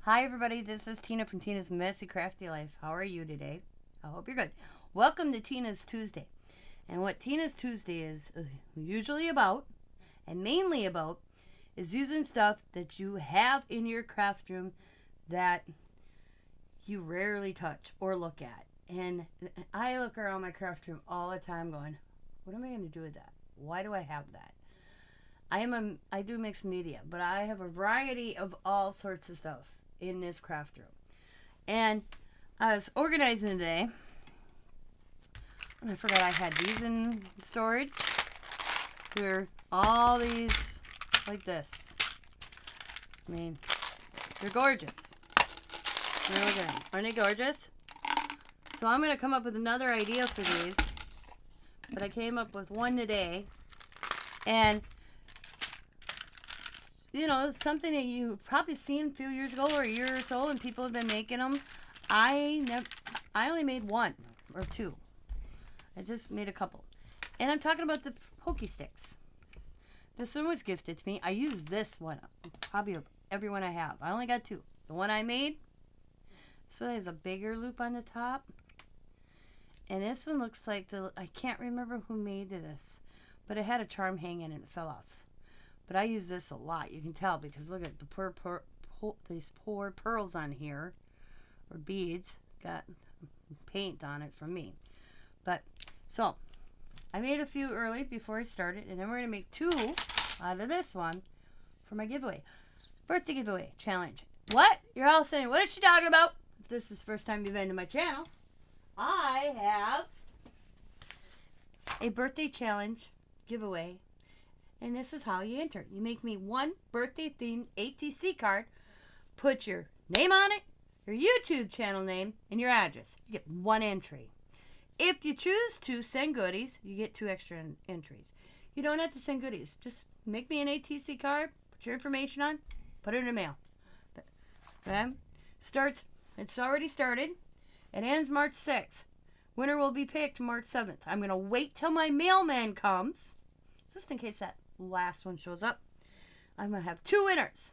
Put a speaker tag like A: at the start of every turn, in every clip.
A: Hi everybody, this is Tina from Tina's Messy Crafty Life. How are you today? I hope you're good. Welcome to Tina's Tuesday. And what Tina's Tuesday is usually about, and mainly about, is using stuff that you have in your craft room that you rarely touch or look at. And I look around my craft room all the time going, what am I going to do with that? Why do I have that? I do mixed media, but I have a variety of all sorts of stuff in this craft room. And I was organizing today, and I forgot I had these in storage. Here, all these like this. I mean, they're gorgeous. Look at them. Aren't they gorgeous? So I'm going to come up with another idea for these, but I came up with one today. And you know, something that you've probably seen a few years ago or a year or so, and people have been making them. I only made one or two. I just made a couple. And I'm talking about the pokey sticks. This one was gifted to me. I use this one, probably every one I have. I only got two. The one I made, this one has a bigger loop on the top. And this one looks like I can't remember who made this, but it had a charm hanging and it fell off. But I use this a lot. You can tell because look at the these poor pearls on here, or beads. Got paint on it from me. But so I made a few early before I started, and then we're gonna make two out of this one for my giveaway, birthday giveaway challenge. What? You're all saying, what is she talking about? If this is the first time you've been to my channel, I have a birthday challenge giveaway. And this is how you enter. You make me one birthday-themed ATC card, put your name on it, your YouTube channel name, and your address. You get one entry. If you choose to send goodies, you get two extra entries. You don't have to send goodies. Just make me an ATC card, put your information on, put it in the mail. Okay? It's already started. It ends March 6th. Winner will be picked March 7th. I'm going to wait till my mailman comes, just in case that last one shows up. I'm going to have two winners.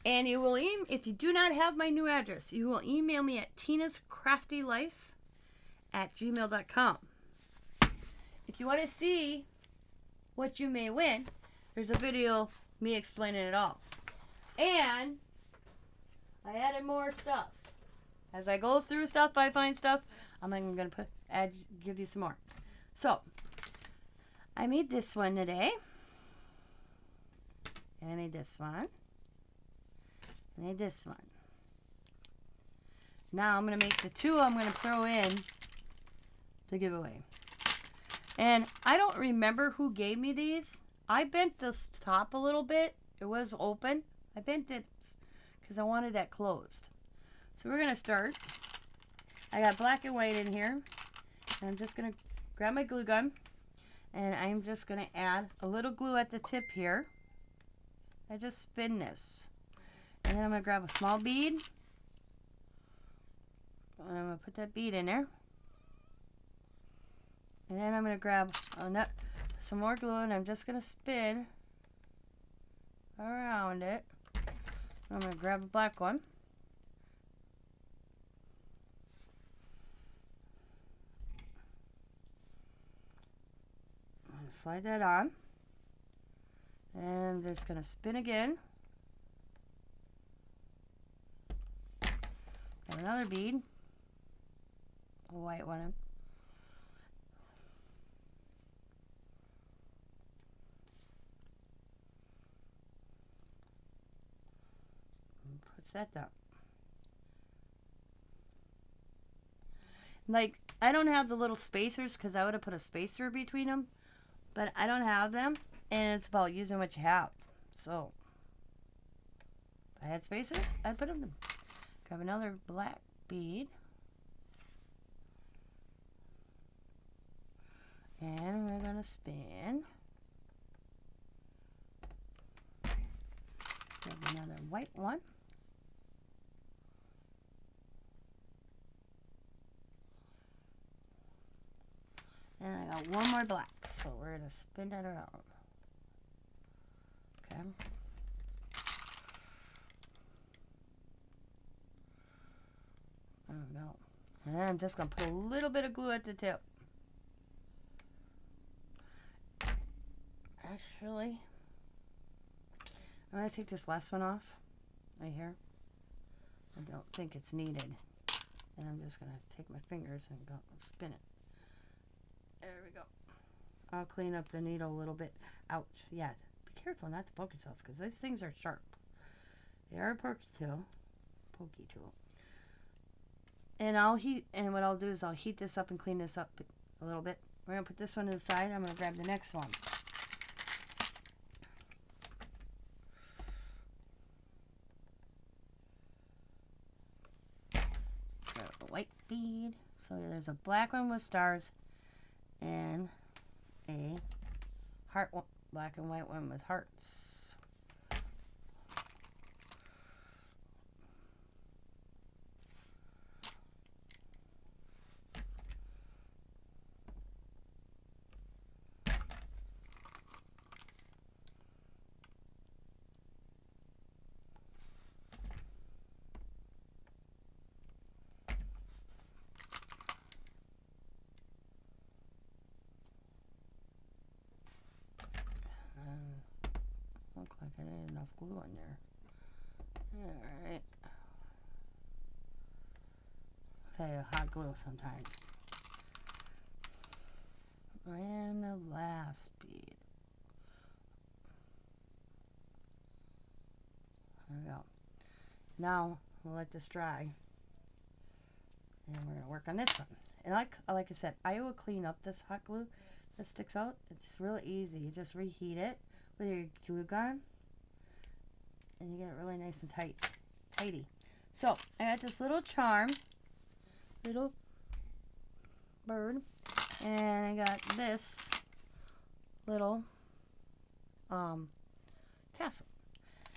A: And you will, if you do not have my new address, you will email me at tinascraftylife@gmail.com. If you want to see what you may win, there's a video me explaining it all. And I added more stuff. As I go through stuff, I find stuff, I'm going to give you some more. So, I made this one today. And I made this one. I made this one. Now I'm going to make the two I'm going to throw in the giveaway. And I don't remember who gave me these. I bent this top a little bit. It was open. I bent it because I wanted that closed. So we're going to start. I got black and white in here. And I'm just going to grab my glue gun. And I'm just going to add a little glue at the tip here. I just spin this. And then I'm going to grab a small bead. And I'm going to put that bead in there. And then I'm going to grab some more glue, and I'm just going to spin around it. I'm going to grab a black one. Slide that on, and I'm just going to spin again. Got another bead, a white one. And puts that down. Like, I don't have the little spacers because I would have put a spacer between them. But I don't have them, and it's about using what you have. So, if I had spacers, I'd put them in. Grab another black bead. And we're going to spin. Grab another white one. And I got one more black, so we're going to spin that around. Okay. And then I'm just going to put a little bit of glue at the tip. Actually, I'm going to take this last one off right here. I don't think it's needed. And I'm just going to take my fingers and go spin it. There we go. I'll clean up the needle a little bit. Ouch. Yeah. Be careful not to poke yourself because these things are sharp. They are a pokey tool. And what I'll do is I'll heat this up and clean this up a little bit. We're going to put this one to the side. I'm going to grab the next one. Grab a white bead. So there's a black one with stars and a heart one, black and white one with hearts. Look like I didn't have enough glue in there. Alright. I'll tell you, hot glue sometimes. And the last bead. There we go. Now we'll let this dry. And we're going to work on this one. And like I said, I will clean up this hot glue that sticks out. It's really easy. You just reheat it with your glue gun. And you get it really nice and tighty. So, I got this little charm. Little bird. And I got this little tassel.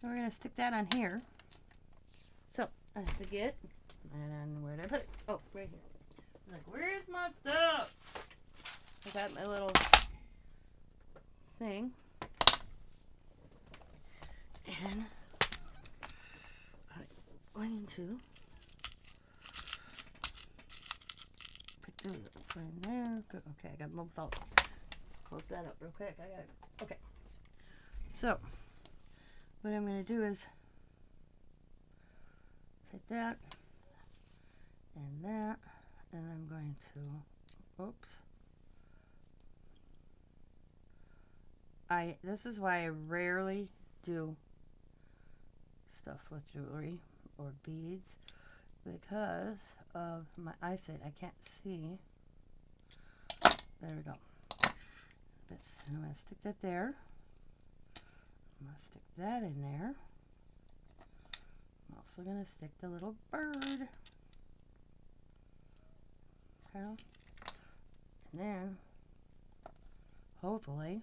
A: And we're going to stick that on here. So, I have to get, and where did I put it? Oh, right here. I'm like, where's my stuff? I got my little thing. And I'm going to pick those up right there. Good. Okay, I got them both out. Close that up real quick. I got it. Okay. So, what I'm going to do is take that and that, and I'm going to, oops. This is why I rarely do stuff with jewelry or beads, because of my eyesight. I can't see. There we go. This, and I'm going to stick that there. I'm going to stick that in there. I'm also going to stick the little bird. Okay. And then, hopefully,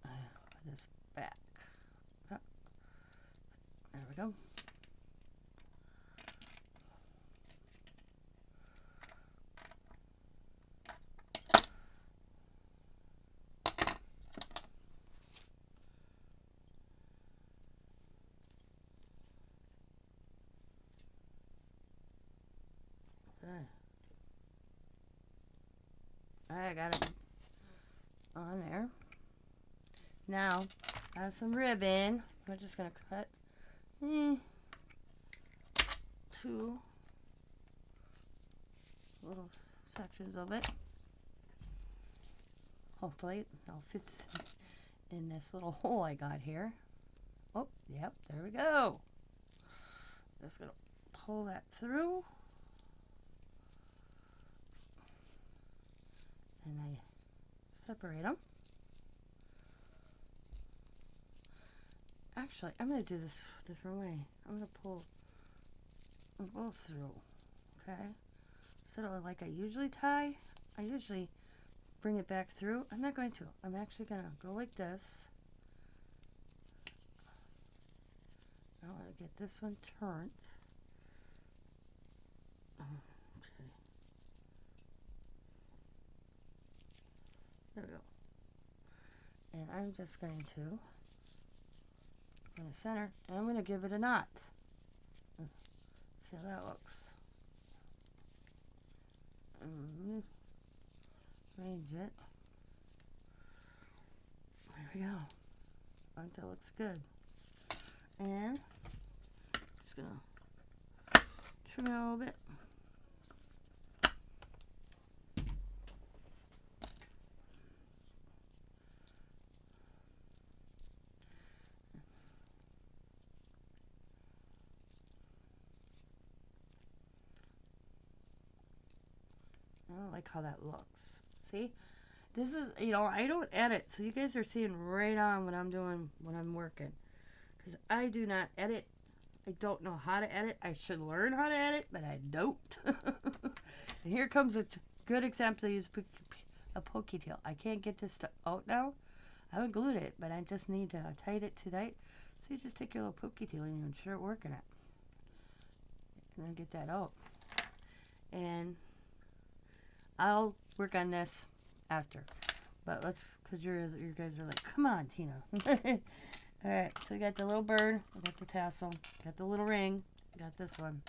A: I put this back. Oh, there we go. Okay. I got it on there. Now, I have some ribbon. I'm just going to cut 2 little sections of it. Hopefully it all fits in this little hole I got here. Oh, yep, there we go. Just going to pull that through. And I separate them. Actually, I'm going to do this a different way. I'm going to pull them both through, okay? Instead of like I usually tie, I usually bring it back through. I'm not going to. I'm actually going to go like this. I want to get this one turned. Okay. There we go. And I'm just going to in the center, and I'm going to give it a knot. See how that looks. Range it. There we go. I think that looks good. And just gonna trim it a little bit. I don't like how that looks. See? This is, I don't edit, so you guys are seeing right on what I'm doing when I'm working. Because I do not edit. I don't know how to edit. I should learn how to edit, but I don't. And here comes a good example. I use a pokey tail. I can't get this out now. I haven't glued it, but I just need to tighten it too tight. So you just take your little pokey tail and you start working it. And then get that out. And I'll work on this after. But let's, because you guys are like, come on, Tina. Alright, so we got the little bird, we got the tassel, got the little ring, got this one.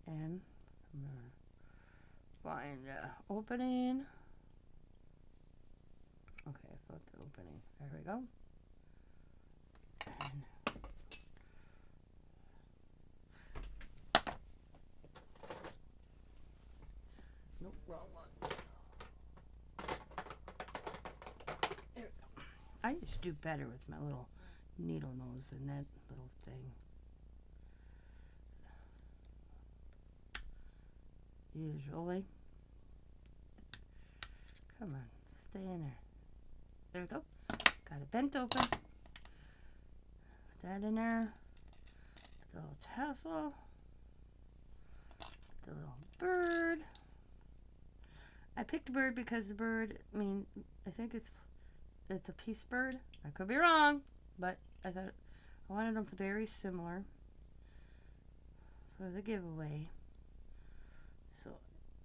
A: And I'm going to find the opening. Okay, I found the opening. There we go. And nope, wrong one. There we go. I used to do better with my little needle nose than that little thing. Usually. Come on, stay in there. There we go. Got it bent open. Put that in there. Put the little tassel. Put the little bird. I picked a bird because the bird, I think it's a peace bird. I could be wrong, but I thought I wanted them very similar for the giveaway. So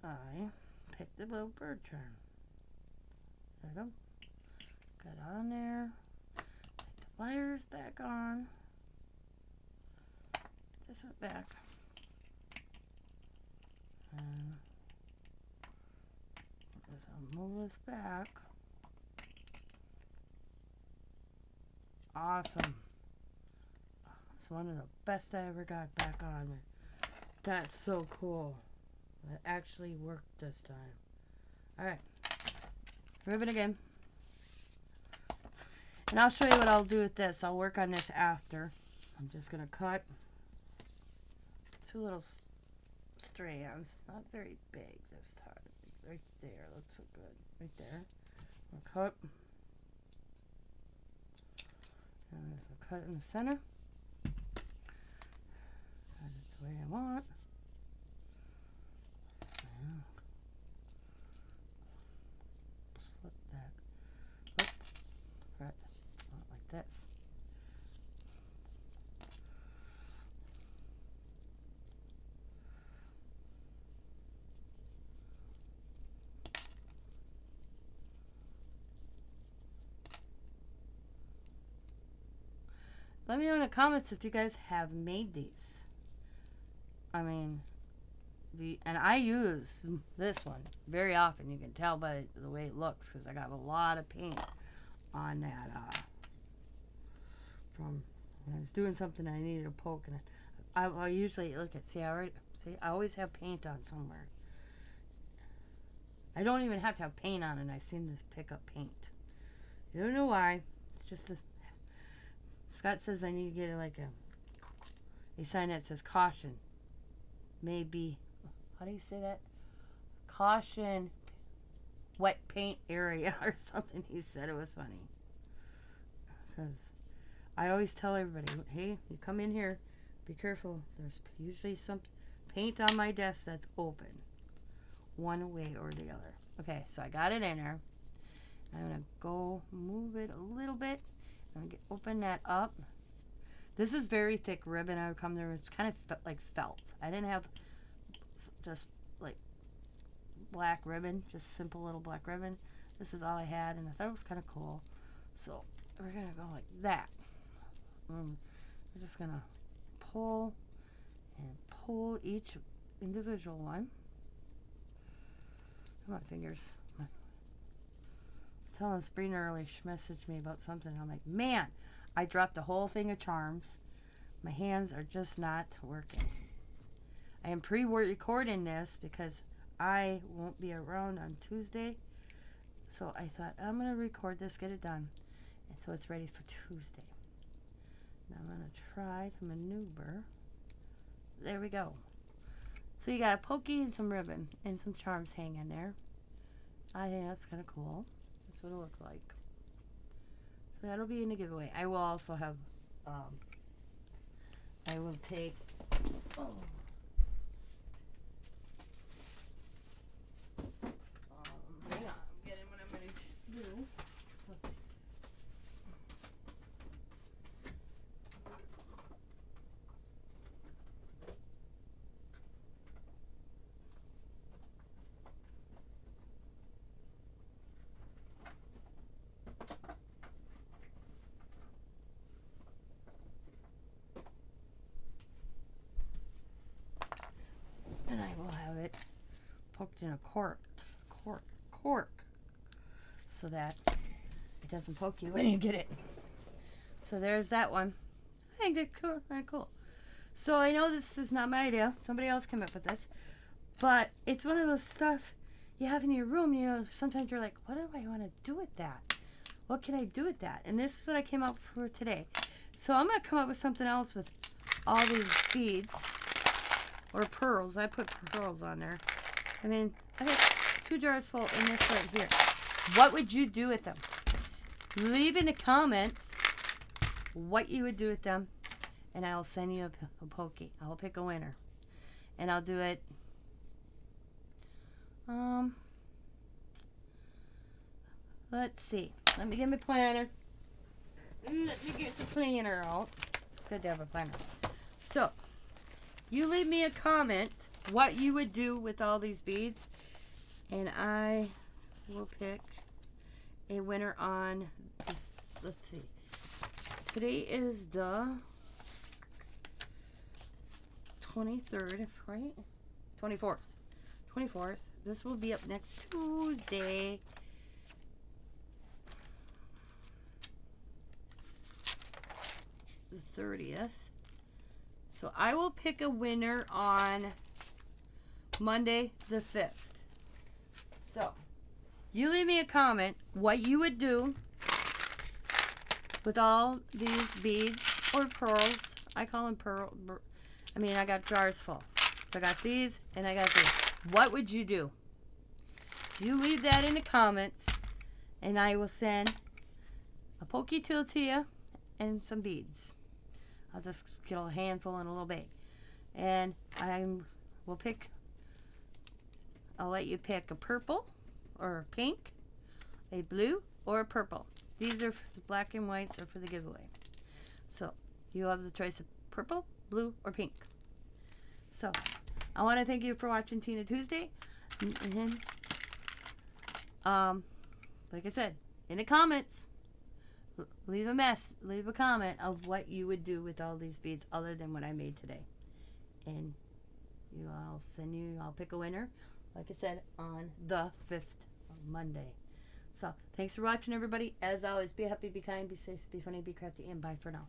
A: I picked the little bird charm. There we go. Got it on there. Take the wires back on. Get this one back. And I'll move this back. Awesome. It's one of the best I ever got back on. That's so cool. It actually worked this time. Alright. Ribbon again. And I'll show you what I'll do with this. I'll work on this after. I'm just going to cut 2 little strands. Not very big this time. Right there. Looks so good. Right there. I'll cut. And there's a cut in the center. Cut it the way I want. And slip that up. Right. Like this. Let me know in the comments if you guys have made these. And I use this one very often. You can tell by the way it looks because I got a lot of paint on that from when I was doing something I needed a poke in it. I usually I always have paint on somewhere. I don't even have to have paint on and I seem to pick up paint. I don't know why. It's just the Scott says I need to get a sign that says caution. Maybe, how do you say that? Caution, wet paint area or something. He said it was funny. Because I always tell everybody, hey, you come in here, be careful. There's usually some paint on my desk that's open. One way or the other. Okay, so I got it in there. I'm going to go move it a little bit. I'm going to open that up. This is very thick ribbon. I would come there. It's kind of like felt. I didn't have just like black ribbon, just simple little black ribbon. This is all I had, and I thought it was kind of cool. So we're going to go like that. We're just going to pull and pull each individual one. Come on, fingers. Telling Sabrina early, she messaged me about something. I'm like, man, I dropped a whole thing of charms. My hands are just not working. I am pre-recording this because I won't be around on Tuesday. So I thought, I'm going to record this, get it done. And so it's ready for Tuesday. Now I'm going to try to maneuver. There we go. So you got a pokey and some ribbon and some charms hanging there. I think that's kind of cool. That's what it looks like. So that'll be in the giveaway. I will also have, I will take, hang on, I'm getting what I'm going to do. So, and I will have it poked in a cork, so that it doesn't poke you when you get it. So there's that one. I think that's cool. Kind of cool. So I know this is not my idea. Somebody else came up with this, but it's one of those stuff you have in your room. You know, sometimes you're like, what do I want to do with that? What can I do with that? And this is what I came up for today. So I'm gonna come up with something else with all these beads or pearls. I put pearls on there. I mean, I got 2 jars full in this right here. What would you do with them? Leave in the comments what you would do with them, and I'll send you a pokey. I'll pick a winner, and I'll do it. Let's see. Let me get my planner. Let me get the planner out. It's good to have a planner. So, you leave me a comment what you would do with all these beads, and I will pick a winner on this. Let's see. Today is the 23rd, right? 24th. 24th. This will be up next Tuesday. The 30th. So I will pick a winner on Monday the 5th. So you leave me a comment what you would do with all these beads or pearls. I call them pearl. I mean, I got jars full. So I got these and I got these. What would you do? You leave that in the comments, and I will send a pokey tool to you and some beads. I'll just get a handful in a little bag. And I'll let you pick a purple or a pink, a blue, or a purple. These are the black and whites are for the giveaway. So you have the choice of purple, blue, or pink. So I want to thank you for watching Tina Tuesday. And like I said, in the comments, leave a comment of what you would do with all these beads other than what I made today. And I'll pick a winner, like I said, on the 5th of Monday. So thanks for watching, everybody. As always, be happy, be kind, be safe, be funny, be crafty, and bye for now.